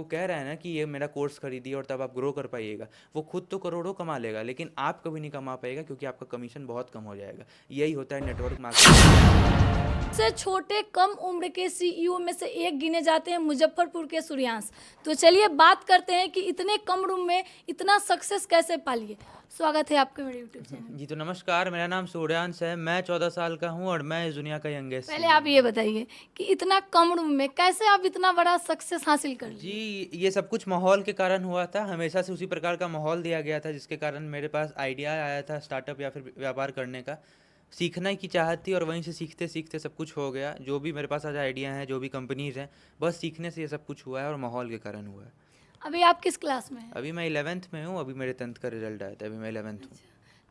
कह रहा है ना कि ये मेरा कोर्स खरीदिए और तब आप ग्रो कर पाइएगा, वो खुद तो करोड़ों कमा लेगा लेकिन आप कभी नहीं कमा पाएगा क्योंकि आपका कमीशन बहुत कम हो जाएगा। यही होता है नेटवर्क मार्केटिंग। सबसे छोटे कम उम्र के सीईओ में से एक गिने जाते हैं मुजफ्फरपुर के सूर्यांश। तो चलिए बात करते हैं कि इतने कम उम्र में इतना सक्सेस कैसे पा लिए। स्वागत है आपके मेरे यूट्यूब चैनल। जी तो नमस्कार, मेरा नाम सूर्यांश है, मैं 14 साल का हूँ और मैं इस दुनिया का यंगेस्ट पहले सीईओ आप हूँ। ये बताइए कि इतना कम उम्र में कैसे आप इतना बड़ा सक्सेस हासिल कर लिए। जी, ये सब कुछ माहौल के कारण हुआ था, हमेशा से उसी प्रकार का माहौल दिया गया था जिसके कारण मेरे पास आइडिया आया था स्टार्टअप या फिर व्यापार करने का। सीखने की चाहत थी और वहीं से सीखते सीखते सब कुछ हो गया। जो भी मेरे पास आज आइडिया हैं, जो भी कंपनीज हैं, बस सीखने से ये सब कुछ हुआ है और माहौल के कारण हुआ है। अभी आप किस क्लास में हैं। अभी मैं 11th में हूँ, अभी मेरे 10th का रिजल्ट आया था, अभी मैं 11th हूँ।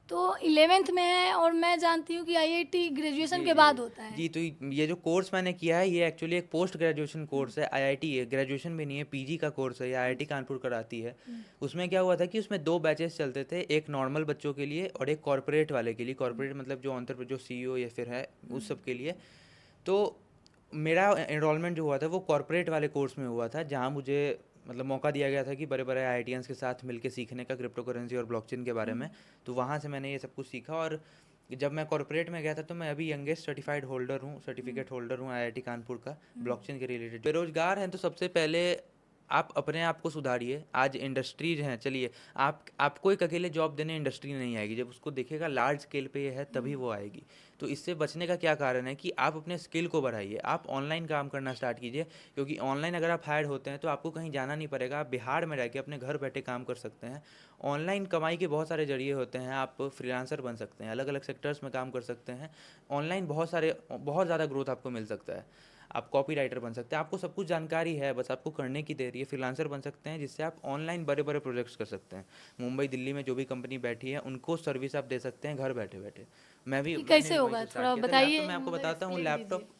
तो 11th में है और मैं जानती हूँ कि आईआईटी ग्रेजुएशन जी के जी बाद होता है। जी। तो ये जो कोर्स मैंने किया है ये एक्चुअली एक पोस्ट ग्रेजुएशन कोर्स है। आईआईटी है, ग्रेजुएशन भी नहीं है, पीजी का कोर्स है, ये आईआईटी कानपुर कराती है। उसमें क्या हुआ था कि उसमें दो बैचेस चलते थे, एक नॉर्मल बच्चों के लिए और एक कॉर्पोरेट वाले के लिए। कॉर्पोरेट मतलब जो अंतर जो सीईओ या फिर है उस सब के लिए। तो मेरा एनरोलमेंट जो हुआ था वो कॉर्पोरेट वाले कोर्स में हुआ था, जहाँ मुझे मतलब मौका दिया गया था कि बड़े बड़े आईआईटियंस के साथ मिलके सीखने का क्रिप्टो करेंसी और ब्लॉकचेन के बारे में। तो वहाँ से मैंने ये सब कुछ सीखा और जब मैं कॉर्पोरेट में गया था तो मैं अभी यंगेस्ट सर्टिफाइड होल्डर हूँ, सर्टिफिकेट होल्डर हूँ आईआईटी कानपुर का, ब्लॉकचेन के रिलेटेड। बेरोजगार हैं तो सबसे पहले आप अपने आप को सुधारिए। आज इंडस्ट्रीज हैं, चलिए आपको एक अकेले जॉब देने इंडस्ट्री नहीं आएगी, जब उसको देखेगा लार्ज स्केल पे ये है तभी वो आएगी। तो इससे बचने का क्या कारण है कि आप अपने स्किल को बढ़ाइए, आप ऑनलाइन काम करना स्टार्ट कीजिए। क्योंकि ऑनलाइन अगर आप हायर होते हैं तो आपको कहीं जाना नहीं पड़ेगा, आप बिहार में रह के अपने घर बैठे काम कर सकते हैं। ऑनलाइन कमाई के बहुत सारे जरिए होते हैं, आप फ्रीलांसर बन सकते हैं, अलग अलग सेक्टर्स में काम कर सकते हैं। ऑनलाइन बहुत ज़्यादा ग्रोथ आपको मिल सकता है। आप कॉपी राइटर बन सकते हैं, आपको सब कुछ जानकारी है, बस आपको करने की देरी है। फ्रीलांसर बन सकते हैं जिससे आप ऑनलाइन बड़े बड़े प्रोजेक्ट्स कर सकते हैं। मुंबई दिल्ली में जो भी कंपनी बैठी है उनको सर्विस आप दे सकते हैं घर बैठे बैठे। ये मैंने कैसे भी वहीं होगा से स्टार्ट थोड़ा किया था। लैपटॉप बताइए, मैं आपको मतलब बताता हूँ, एक्सप्लेन कीजिए। लैपटॉप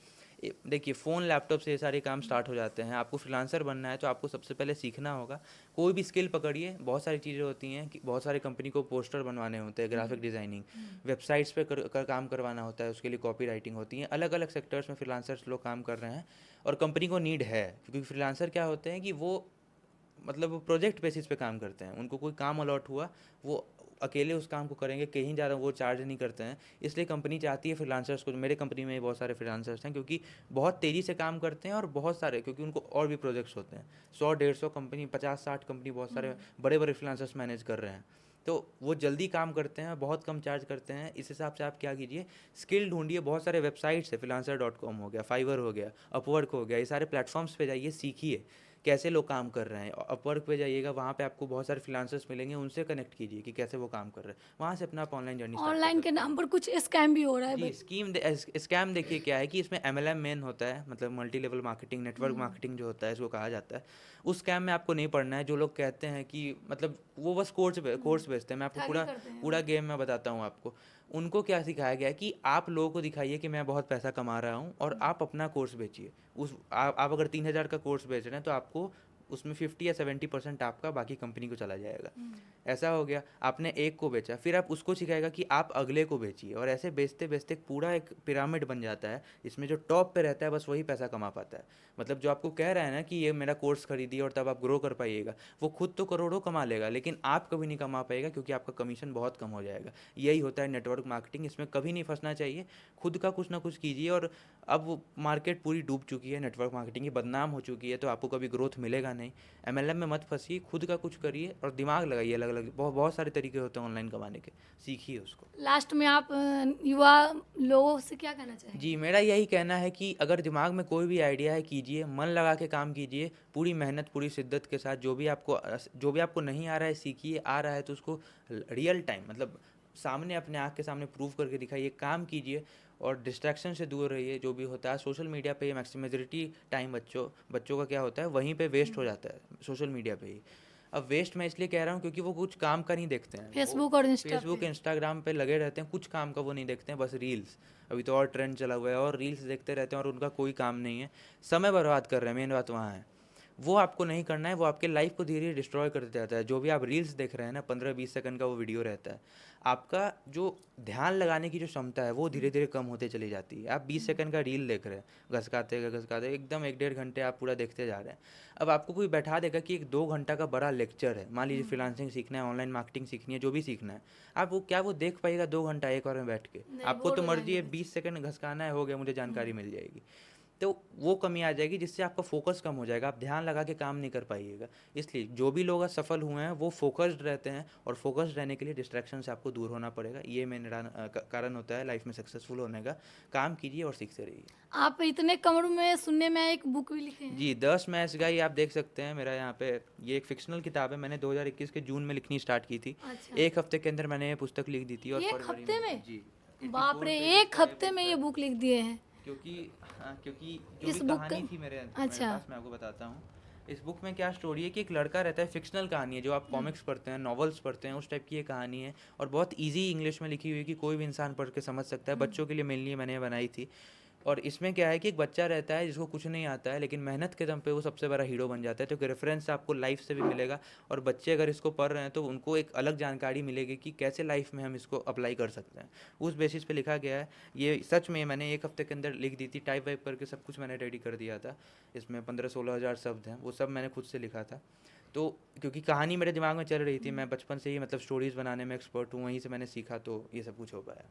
देखिए, फ़ोन लैपटॉप से ये सारे काम स्टार्ट हो जाते हैं। आपको फ्रीलांसर बनना है तो आपको सबसे पहले सीखना होगा। कोई भी स्किल पकड़िए, बहुत सारी चीज़ें होती हैं कि बहुत सारी कंपनी को पोस्टर बनवाने होते हैं, ग्राफिक डिज़ाइनिंग, वेबसाइट्स पे काम करवाना होता है, उसके लिए कॉपी राइटिंग होती है। अलग अलग सेक्टर्स में फ्रीलांसर्स लोग काम कर रहे हैं और कंपनी को नीड है, क्योंकि फ्रीलांसर क्या होते हैं कि वो मतलब वो प्रोजेक्ट बेसिस पे काम करते हैं। उनको कोई काम अलॉट हुआ, वो अकेले उस काम को करेंगे, कहीं ज़्यादा वो चार्ज नहीं करते हैं। इसलिए कंपनी चाहती है फ्रीलांसर्स को। मेरे कंपनी में बहुत सारे फ्रीलांसर्स हैं क्योंकि बहुत तेज़ी से काम करते हैं और बहुत सारे, क्योंकि उनको और भी प्रोजेक्ट्स होते हैं। 100-150 कंपनी, 50-60 कंपनी, बहुत सारे बड़े बड़े फ्रीलांसर्स मैनेज कर रहे हैं। तो वो जल्दी काम करते हैं, बहुत कम चार्ज करते हैं। इस हिसाब से आप क्या कीजिए, स्किल ढूंढिए। बहुत सारे वेबसाइट्स है, freelancer.com हो गया, फाइवर हो गया, अपवर्क हो गया, ये सारे प्लेटफॉर्म्स पे जाइए, सीखिए कैसे लोग काम कर रहे हैं। अपवर्क पे जाइएगा, वहाँ पे आपको बहुत सारे फ्रीलांसर्स मिलेंगे, उनसे कनेक्ट कीजिए कि कैसे वो काम कर रहे हैं। वहाँ से अपना आप ऑनलाइन जर्नी स्टार्ट कर ऑनलाइन के सकते हैं। नाम पर कुछ स्कैम भी हो रहा है जी, भाई। स्कैम देखिए क्या है कि इसमें एमएलएम मेन होता है, मतलब multi level marketing, network marketing जो होता है इसको कहा जाता है। उस स्कैम में आपको नहीं पड़ना है। जो लोग कहते हैं कि मतलब वो बस कोर्स बेचते हैं। मैं आपको ठगी पूरा करते हैं पूरा गेम में बताता हूँ आपको। उनको क्या सिखाया गया है कि आप लोगों को दिखाइए कि मैं बहुत पैसा कमा रहा हूँ और आप अपना कोर्स बेचिए। आप अगर 3,000 का कोर्स बेच रहे हैं तो आपको उसमें 50 या 70% आपका बाकी कंपनी को चला जाएगा। ऐसा हो गया, आपने एक को बेचा, फिर आप उसको सिखाएगा कि आप अगले को बेचिए, और ऐसे बेचते बेचते पूरा एक पिरामिड बन जाता है। इसमें जो टॉप पे रहता है बस वही पैसा कमा पाता है। मतलब जो आपको कह रहा है ना कि ये मेरा कोर्स खरीदिए और तब आप ग्रो कर पाइएगा, वो खुद तो करोड़ों कमा लेगा लेकिन आप कभी नहीं कमा पाएगा क्योंकि आपका कमीशन बहुत कम हो जाएगा। यही होता है नेटवर्क मार्केटिंग, इसमें कभी नहीं फंसना चाहिए। खुद का कुछ ना कुछ कीजिए। और अब मार्केट पूरी डूब चुकी है, नेटवर्क मार्केटिंग की बदनाम हो चुकी है, तो आपको कभी ग्रोथ मिलेगा नहीं। एमएलएम में मत फंसिए, खुद का कुछ करिए और दिमाग लगाइए। अलग अलग बहुत बहुत सारे तरीके होते हैं ऑनलाइन कमाने के, सीखिए उसको। लास्ट में आप युवा लोगों से क्या कहना जी, चाहेंगे। मेरा यही कहना है कि अगर दिमाग में कोई भी आइडिया है, कीजिए, मन लगा के काम कीजिए, पूरी मेहनत पूरी शिद्दत के साथ। जो भी आपको नहीं आ रहा है सीखिए, आ रहा है तो उसको रियल टाइम मतलब सामने, अपने आँख के सामने प्रूव करके दिखाइए, काम कीजिए। और डिस्ट्रैक्शन से दूर रहिए। जो भी होता है सोशल मीडिया पे मैक्सिमैजिटी टाइम बच्चों का क्या होता है, वहीं पे वेस्ट हो जाता है, सोशल मीडिया पे ही। अब वेस्ट मैं इसलिए कह रहा हूँ क्योंकि वो कुछ काम का नहीं देखते हैं। वो फेसबुक और इंस्टा फेसबुक पे। इंस्टाग्राम पे लगे रहते हैं, कुछ काम का वो नहीं देखते हैं, बस रील्स। अभी तो और ट्रेंड चला हुआ है और रील्स देखते रहते हैं और उनका कोई काम नहीं है, समय बर्बाद कर रहे हैं, मेन बात वहाँ है। वो आपको नहीं करना है, वो आपके लाइफ को धीरे धीरे डिस्ट्रॉय करते जाता है। जो भी आप रील्स देख रहे हैं ना, 15-20 सेकंड का वो वीडियो रहता है, आपका जो ध्यान लगाने की जो क्षमता है वो धीरे धीरे कम होते चली जाती है। आप 20 सेकंड का रील देख रहे हैं, घसकाते एकदम 1-1.5 घंटे आप पूरा देखते जा रहे हैं। अब आपको कोई बैठा देगा कि एक 2 घंटा का बड़ा लेक्चर है, मान लीजिए फ्रीलांसिंग सीखना है, ऑनलाइन मार्केटिंग सीखनी है, जो भी सीखना है, आप वो क्या वो देख पाएगा 2 घंटा एक बार में बैठ के? नहीं, आपको बोर तो हो मर्जी जाएंगे है, बच्चे। 20 सेकंड घसकाना है, हो गया, मुझे जानकारी मिल जाएगी। तो वो कमी आ जाएगी, जिससे आपका फोकस कम हो जाएगा, आप ध्यान लगा के काम नहीं कर पाइएगा। इसलिए जो भी लोग सफल हुए हैं वो फोकस्ड रहते हैं, और फोकस्ड रहने के लिए डिस्ट्रैक्शन से आपको दूर होना पड़ेगा। ये मेन कारण होता है लाइफ में सक्सेसफुल होने का। काम कीजिए और सीखते रहिए। आप इतने कम रूम में सुनने में एक बुक भी लिखे हैं। जी, 10 मैच गाई आप देख सकते हैं मेरा यहाँ पे। ये एक फिक्शनल किताब है, मैंने 2021 के जून में लिखनी स्टार्ट की थी। अच्छा, एक हफ्ते के अंदर मैंने ये पुस्तक लिख दी थी, और एक फरवरी हफ्ते में? जी, बाप 84 रे, पेजेस एक का ये हफ्ते में बुक ये है। बुक लिख दिए हैं। क्योंकि जो इस भी बुक कहानी का थी मेरे अच्छा। पास, मैं आपको बताता हूँ। इस बुक में क्या स्टोरी है कि एक लड़का रहता है, फिक्शनल कहानी है, जो आप कॉमिक्स पढ़ते हैं, नॉवेल्स पढ़ते हैं, उस टाइप की ये कहानी है, और बहुत इजी इंग्लिश में लिखी हुई है कि कोई भी इंसान पढ़ के समझ सकता है। बच्चों के लिए मेनली मैंने ये बनाई थी। और इसमें क्या है कि एक बच्चा रहता है जिसको कुछ नहीं आता है, लेकिन मेहनत के दम पे वो सबसे बड़ा हीरो बन जाता है। तो एक रेफरेंस आपको लाइफ से भी मिलेगा, और बच्चे अगर इसको पढ़ रहे हैं तो उनको एक अलग जानकारी मिलेगी कि कैसे लाइफ में हम इसको अप्लाई कर सकते हैं। उस बेसिस पे लिखा गया है। ये सच में मैंने एक हफ्ते के अंदर लिख दी थी, टाइप वाइप करके सब कुछ मैंने रेडी कर दिया था। इसमें 15-16 हज़ार शब्द हैं, वो सब मैंने खुद से लिखा था। तो क्योंकि कहानी मेरे दिमाग में चल रही थी, मैं बचपन से ही मतलब स्टोरीज बनाने में एक्सपर्ट हूँ, वहीं से मैंने सीखा, तो ये सब कुछ हो पाया।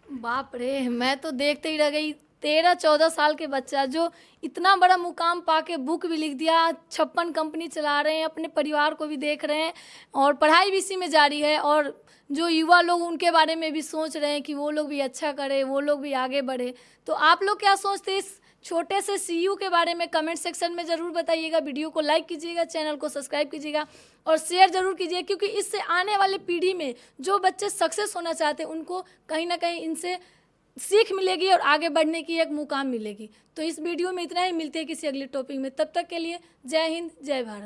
बाप रे, मैं तो देखते ही रह गई। 13-14 साल के बच्चा जो इतना बड़ा मुकाम पाके बुक भी लिख दिया, 56 कंपनी चला रहे हैं, अपने परिवार को भी देख रहे हैं, और पढ़ाई भी इसी में जारी है। और जो युवा लोग उनके बारे में भी सोच रहे हैं कि वो लोग भी अच्छा करें, वो लोग भी आगे बढ़े। तो आप लोग क्या सोचते हैं इस छोटे से सीयू के बारे में? कमेंट सेक्शन में ज़रूर बताइएगा। वीडियो को लाइक कीजिएगा, चैनल को सब्सक्राइब कीजिएगा, और शेयर ज़रूर कीजिए, क्योंकि इससे आने वाले पीढ़ी में जो बच्चे सक्सेस होना चाहते हैं उनको कहीं ना कहीं इनसे सीख मिलेगी और आगे बढ़ने की एक मुकाम मिलेगी। तो इस वीडियो में इतना ही, मिलते हैं किसी अगले टॉपिक में। तब तक के लिए जय हिंद, जय भारत।